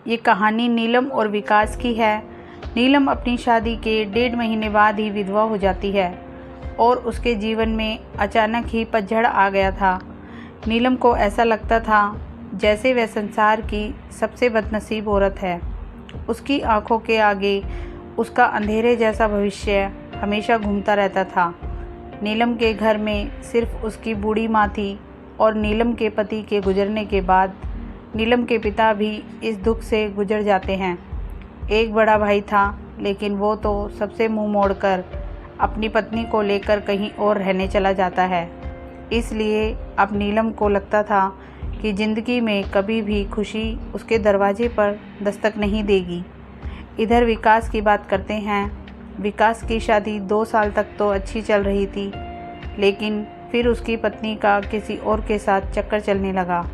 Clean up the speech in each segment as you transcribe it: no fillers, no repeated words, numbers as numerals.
ये कहानी नीलम और विकास की है। नीलम अपनी शादी के 1.5 महीने बाद ही विधवा हो जाती है और उसके जीवन में अचानक ही पतझड़ आ गया था। नीलम को ऐसा लगता था जैसे वह संसार की सबसे बदनसीब औरत है। उसकी आंखों के आगे उसका अंधेरे जैसा भविष्य हमेशा घूमता रहता था। नीलम के घर में सिर्फ उसकी बूढ़ी माँ थी और नीलम के पति के गुजरने के बाद नीलम के पिता भी इस दुख से गुजर जाते हैं। एक बड़ा भाई था, लेकिन वो तो सबसे मुंह मोड़कर अपनी पत्नी को लेकर कहीं और रहने चला जाता है। इसलिए अब नीलम को लगता था कि ज़िंदगी में कभी भी खुशी उसके दरवाजे पर दस्तक नहीं देगी। इधर विकास की बात करते हैं। विकास की शादी 2 साल तक तो अच्छी चल रही थी, लेकिन फिर उसकी पत्नी का किसी और के साथ चक्कर चलने लगा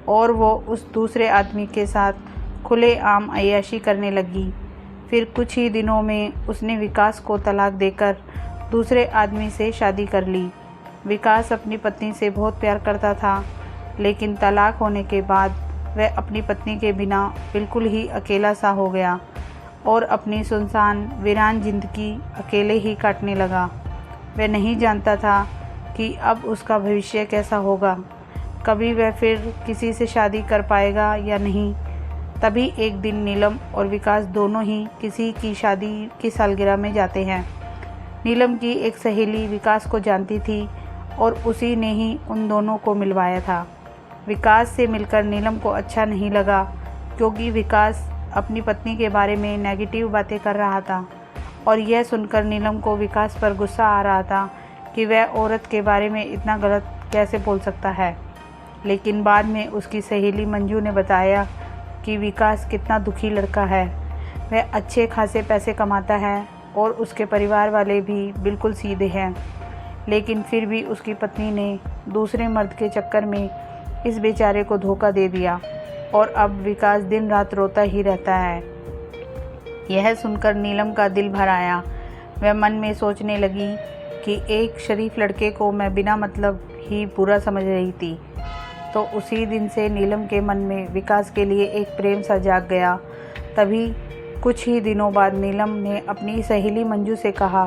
और वो उस दूसरे आदमी के साथ खुलेआम अय्याशी करने लगी। फिर कुछ ही दिनों में उसने विकास को तलाक देकर दूसरे आदमी से शादी कर ली। विकास अपनी पत्नी से बहुत प्यार करता था, लेकिन तलाक होने के बाद वह अपनी पत्नी के बिना बिल्कुल ही अकेला सा हो गया और अपनी सुनसान वीरान जिंदगी अकेले ही काटने लगा। वह नहीं जानता था कि अब उसका भविष्य कैसा होगा, कभी वह फिर किसी से शादी कर पाएगा या नहीं। तभी एक दिन नीलम और विकास दोनों ही किसी की शादी की सालगिरह में जाते हैं। नीलम की एक सहेली विकास को जानती थी और उसी ने ही उन दोनों को मिलवाया था। विकास से मिलकर नीलम को अच्छा नहीं लगा, क्योंकि विकास अपनी पत्नी के बारे में नेगेटिव बातें कर रहा था और यह सुनकर नीलम को विकास पर गुस्सा आ रहा था कि वह औरत के बारे में इतना गलत कैसे बोल सकता है। लेकिन बाद में उसकी सहेली मंजू ने बताया कि विकास कितना दुखी लड़का है। वह अच्छे खासे पैसे कमाता है और उसके परिवार वाले भी बिल्कुल सीधे हैं, लेकिन फिर भी उसकी पत्नी ने दूसरे मर्द के चक्कर में इस बेचारे को धोखा दे दिया और अब विकास दिन रात रोता ही रहता है। यह सुनकर नीलम का दिल भर आया। वह मन में सोचने लगी कि एक शरीफ लड़के को मैं बिना मतलब ही बुरा समझ रही थी। तो उसी दिन से नीलम के मन में विकास के लिए एक प्रेम सा जाग गया। तभी कुछ ही दिनों बाद नीलम ने अपनी सहेली मंजू से कहा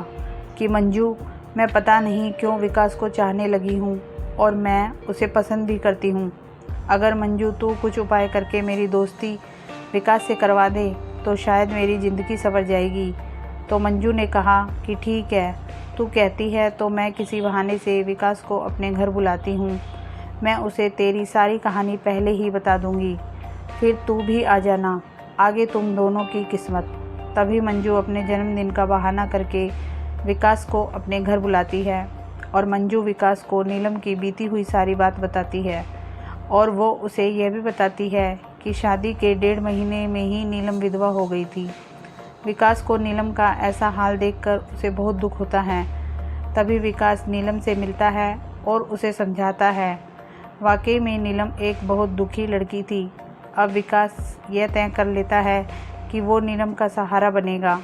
कि मंजू, मैं पता नहीं क्यों विकास को चाहने लगी हूँ और मैं उसे पसंद भी करती हूँ। अगर मंजू तू कुछ उपाय करके मेरी दोस्ती विकास से करवा दे तो शायद मेरी ज़िंदगी संवर जाएगी। तो मंजू ने कहा कि ठीक है, तू कहती है तो मैं किसी बहाने से विकास को अपने घर बुलाती हूँ। मैं उसे तेरी सारी कहानी पहले ही बता दूँगी, फिर तू भी आ जाना, आगे तुम दोनों की किस्मत। तभी मंजू अपने जन्मदिन का बहाना करके विकास को अपने घर बुलाती है और मंजू विकास को नीलम की बीती हुई सारी बात बताती है और वो उसे यह भी बताती है कि शादी के 1.5 महीने में ही नीलम विधवा हो गई थी। विकास को नीलम का ऐसा हाल देखकर उसे बहुत दुख होता है। तभी विकास नीलम से मिलता है और उसे समझाता है। वाकई में नीलम एक बहुत दुखी लड़की थी। अब विकास यह तय कर लेता है कि वो नीलम का सहारा बनेगा।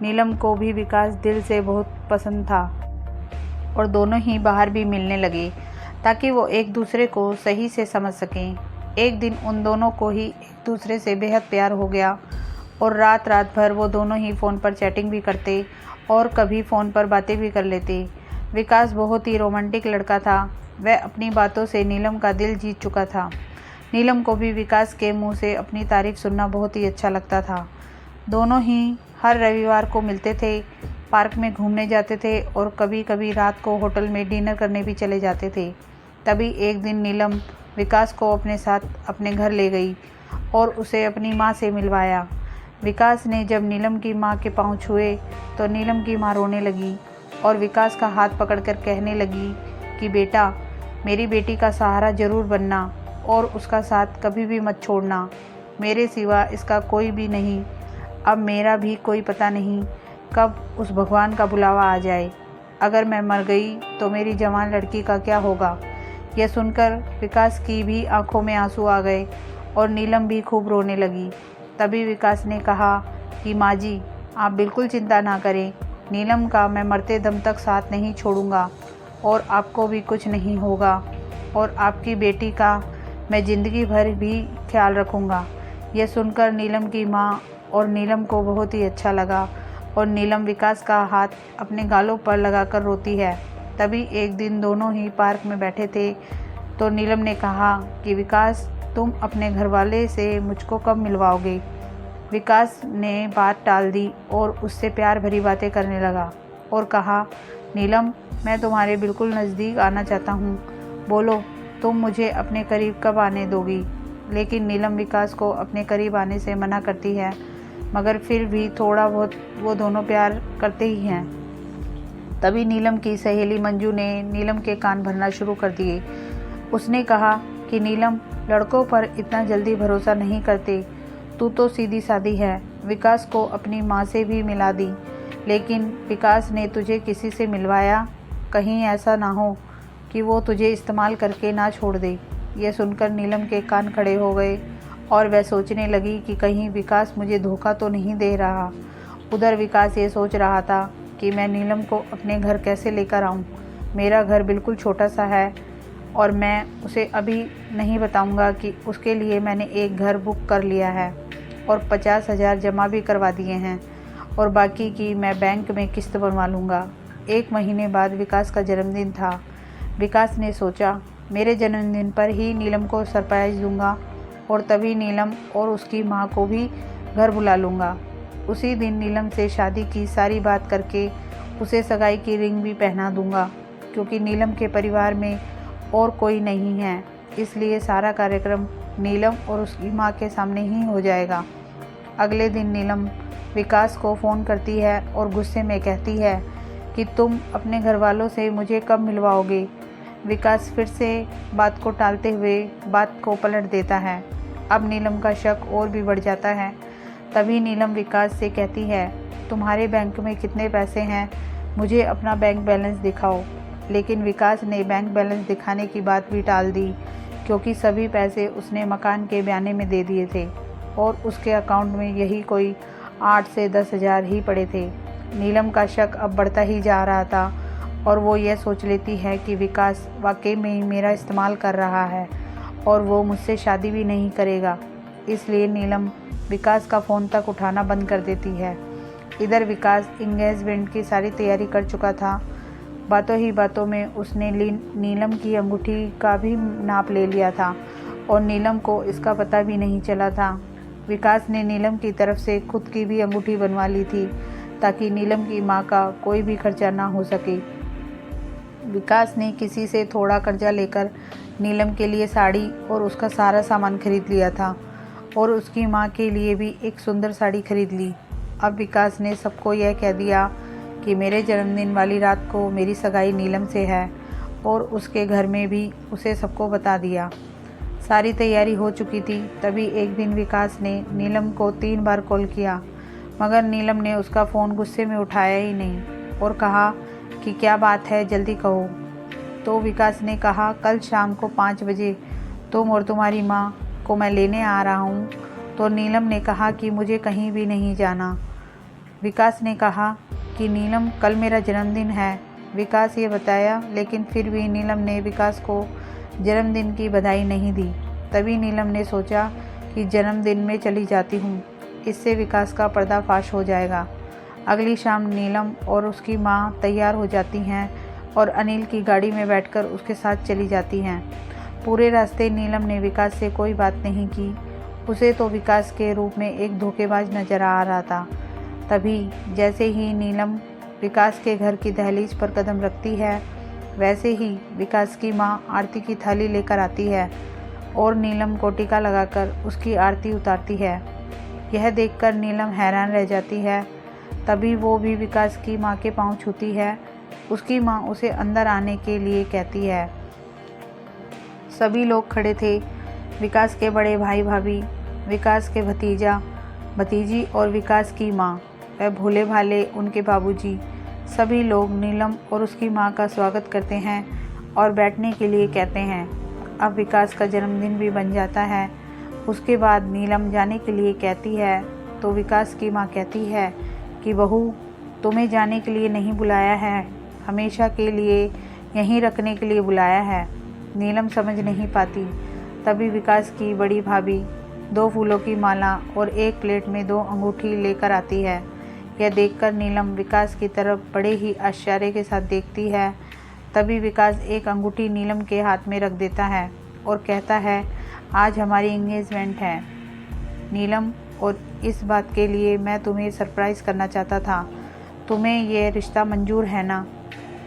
नीलम को भी विकास दिल से बहुत पसंद था और दोनों ही बाहर भी मिलने लगे ताकि वो एक दूसरे को सही से समझ सकें। एक दिन उन दोनों को ही एक दूसरे से बेहद प्यार हो गया और रात रात भर वो दोनों ही फ़ोन पर चैटिंग भी करते और कभी फ़ोन पर बातें भी कर लेते। विकास बहुत ही रोमांटिक लड़का था। वह अपनी बातों से नीलम का दिल जीत चुका था। नीलम को भी विकास के मुंह से अपनी तारीफ़ सुनना बहुत ही अच्छा लगता था। दोनों ही हर रविवार को मिलते थे, पार्क में घूमने जाते थे और कभी कभी रात को होटल में डिनर करने भी चले जाते थे। तभी एक दिन नीलम विकास को अपने साथ अपने घर ले गई और उसे अपनी माँ से मिलवाया। विकास ने जब नीलम की माँ के पाँव छुए तो नीलम की माँ रोने लगी और विकास का हाथ पकड़कर कहने लगी कि बेटा, मेरी बेटी का सहारा ज़रूर बनना और उसका साथ कभी भी मत छोड़ना। मेरे सिवा इसका कोई भी नहीं। अब मेरा भी कोई पता नहीं कब उस भगवान का बुलावा आ जाए। अगर मैं मर गई तो मेरी जवान लड़की का क्या होगा। यह सुनकर विकास की भी आंखों में आंसू आ गए और नीलम भी खूब रोने लगी। तभी विकास ने कहा कि माँ जी, आप बिल्कुल चिंता ना करें। नीलम का मैं मरते दम तक साथ नहीं छोड़ूंगा और आपको भी कुछ नहीं होगा और आपकी बेटी का मैं ज़िंदगी भर भी ख्याल रखूंगा। यह सुनकर नीलम की माँ और नीलम को बहुत ही अच्छा लगा और नीलम विकास का हाथ अपने गालों पर लगाकर रोती है। तभी एक दिन दोनों ही पार्क में बैठे थे तो नीलम ने कहा कि विकास, तुम अपने घरवाले से मुझको कब मिलवाओगे। विकास ने बात टाल दी और उससे प्यार भरी बातें करने लगा और कहा, नीलम, मैं तुम्हारे बिल्कुल नज़दीक आना चाहता हूँ, बोलो तुम मुझे अपने करीब कब आने दोगी। लेकिन नीलम विकास को अपने करीब आने से मना करती है, मगर फिर भी थोड़ा बहुत वो दोनों प्यार करते ही हैं। तभी नीलम की सहेली मंजू ने नीलम के कान भरना शुरू कर दिए। उसने कहा कि नीलम, लड़कों पर इतना जल्दी भरोसा नहीं करते, तू तो सीधी सादी है। विकास को अपनी माँ से भी मिला दी, लेकिन विकास ने तुझे किसी से मिलवाया, कहीं ऐसा ना हो कि वो तुझे इस्तेमाल करके ना छोड़ दे। यह सुनकर नीलम के कान खड़े हो गए और वह सोचने लगी कि कहीं विकास मुझे धोखा तो नहीं दे रहा। उधर विकास ये सोच रहा था कि मैं नीलम को अपने घर कैसे लेकर आऊँ। मेरा घर बिल्कुल छोटा सा है और मैं उसे अभी नहीं बताऊंगा कि उसके लिए मैंने एक घर बुक कर लिया है और 50,000 जमा भी करवा दिए हैं और बाकी की मैं बैंक में किस्त बनवा लूँगा। 1 महीने बाद विकास का जन्मदिन था। विकास ने सोचा, मेरे जन्मदिन पर ही नीलम को सरप्राइज़ दूंगा और तभी नीलम और उसकी माँ को भी घर बुला लूँगा। उसी दिन नीलम से शादी की सारी बात करके उसे सगाई की रिंग भी पहना दूंगा, क्योंकि नीलम के परिवार में और कोई नहीं है, इसलिए सारा कार्यक्रम नीलम और उसकी माँ के सामने ही हो जाएगा। अगले दिन नीलम विकास को फ़ोन करती है और गुस्से में कहती है कि तुम अपने घर वालों से मुझे कब मिलवाओगे। विकास फिर से बात को टालते हुए बात को पलट देता है। अब नीलम का शक और भी बढ़ जाता है। तभी नीलम विकास से कहती है, तुम्हारे बैंक में कितने पैसे हैं, मुझे अपना बैंक बैलेंस दिखाओ। लेकिन विकास ने बैंक बैलेंस दिखाने की बात भी टाल दी, क्योंकि सभी पैसे उसने मकान के बयाने में दे दिए थे और उसके अकाउंट में यही कोई 8 से 10 हज़ार ही पड़े थे। नीलम का शक अब बढ़ता ही जा रहा था और वो ये सोच लेती है कि विकास वाकई में ही मेरा इस्तेमाल कर रहा है और वो मुझसे शादी भी नहीं करेगा। इसलिए नीलम विकास का फ़ोन तक उठाना बंद कर देती है। इधर विकास इंगेजमेंट की सारी तैयारी कर चुका था। बातों ही बातों में उसने नीलम की अंगूठी का भी नाप ले लिया था और नीलम को इसका पता भी नहीं चला था। विकास ने नीलम की तरफ से खुद की भी अंगूठी बनवा ली थी, ताकि नीलम की माँ का कोई भी खर्चा ना हो सके। विकास ने किसी से थोड़ा कर्जा लेकर नीलम के लिए साड़ी और उसका सारा सामान खरीद लिया था और उसकी माँ के लिए भी एक सुंदर साड़ी खरीद ली। अब विकास ने सबको यह कह दिया कि मेरे जन्मदिन वाली रात को मेरी सगाई नीलम से है और उसके घर में भी उसे सबको बता दिया। सारी तैयारी हो चुकी थी। तभी एक दिन विकास ने नीलम को 3 बार कॉल किया, मगर नीलम ने उसका फ़ोन गुस्से में उठाया ही नहीं और कहा कि क्या बात है, जल्दी कहो। तो विकास ने कहा, कल शाम को 5 बजे तुम और तुम्हारी माँ को मैं लेने आ रहा हूँ। तो नीलम ने कहा कि मुझे कहीं भी नहीं जाना। विकास ने कहा कि नीलम, कल मेरा जन्मदिन है। विकास ये बताया, लेकिन फिर भी नीलम ने विकास को जन्मदिन की बधाई नहीं दी। तभी नीलम ने सोचा कि जन्मदिन में चली जाती हूँ, इससे विकास का पर्दाफाश हो जाएगा। अगली शाम नीलम और उसकी माँ तैयार हो जाती हैं और अनिल की गाड़ी में बैठकर उसके साथ चली जाती हैं। पूरे रास्ते नीलम ने विकास से कोई बात नहीं की। उसे तो विकास के रूप में एक धोखेबाज नजर आ रहा था। तभी जैसे ही नीलम विकास के घर की दहलीज पर कदम रखती है, वैसे ही विकास की माँ आरती की थाली लेकर आती है और नीलम को टीका लगाकर उसकी आरती उतारती है। यह देखकर नीलम हैरान रह जाती है। तभी वो भी विकास की माँ के पाँव छूती है। उसकी माँ उसे अंदर आने के लिए कहती है। सभी लोग खड़े थे। विकास के बड़े भाई भाभी, विकास के भतीजा भतीजी और विकास की माँ, वह भोले भाले उनके बाबूजी, सभी लोग नीलम और उसकी माँ का स्वागत करते हैं और बैठने के लिए कहते हैं। अब विकास का जन्मदिन भी बन जाता है। उसके बाद नीलम जाने के लिए कहती है तो विकास की माँ कहती है कि बहू, तुम्हें जाने के लिए नहीं बुलाया है, हमेशा के लिए यहीं रखने के लिए बुलाया है। नीलम समझ नहीं पाती। तभी विकास की बड़ी भाभी 2 फूलों की माला और एक प्लेट में 2 अंगूठी लेकर आती है। यह देखकर नीलम विकास की तरफ बड़े ही आश्चर्य के साथ देखती है। तभी विकास एक अंगूठी नीलम के हाथ में रख देता है और कहता है, आज हमारी एंगेजमेंट है नीलम, और इस बात के लिए मैं तुम्हें सरप्राइज़ करना चाहता था। तुम्हें यह रिश्ता मंजूर है ना?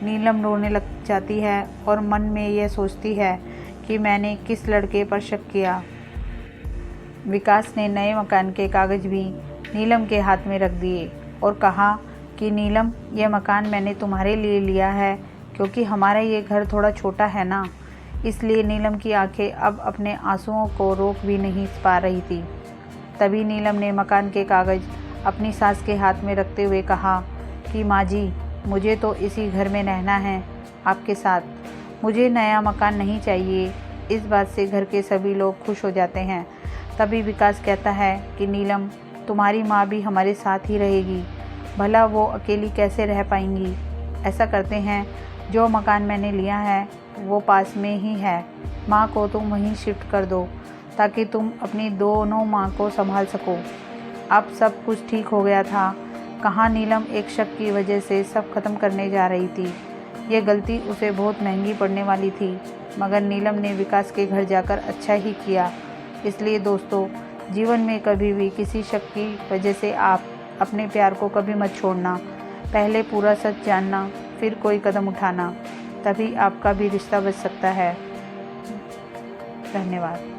नीलम रोने लग जाती है और मन में यह सोचती है कि मैंने किस लड़के पर शक किया। विकास ने नए मकान के कागज़ भी नीलम के हाथ में रख दिए और कहा कि नीलम, यह मकान मैंने तुम्हारे लिए लिया है क्योंकि हमारा ये घर थोड़ा छोटा है ना। इसलिए नीलम की आंखें अब अपने आंसुओं को रोक भी नहीं पा रही थी। तभी नीलम ने मकान के कागज़ अपनी सास के हाथ में रखते हुए कहा कि माँ जी, मुझे तो इसी घर में रहना है आपके साथ, मुझे नया मकान नहीं चाहिए। इस बात से घर के सभी लोग खुश हो जाते हैं। तभी विकास कहता है कि नीलम, तुम्हारी माँ भी हमारे साथ ही रहेगी, भला वो अकेली कैसे रह पाएंगी। ऐसा करते हैं, जो मकान मैंने लिया है वो पास में ही है, माँ को तुम वहीं शिफ्ट कर दो ताकि तुम अपनी दोनों माँ को संभाल सको। अब सब कुछ ठीक हो गया था। कहाँ नीलम एक शक की वजह से सब खत्म करने जा रही थी। यह गलती उसे बहुत महंगी पड़ने वाली थी, मगर नीलम ने विकास के घर जाकर अच्छा ही किया। इसलिए दोस्तों, जीवन में कभी भी किसी शक की वजह से आप अपने प्यार को कभी मत छोड़ना। पहले पूरा सच जानना, फिर कोई कदम उठाना, तभी आपका भी रिश्ता बच सकता है। धन्यवाद।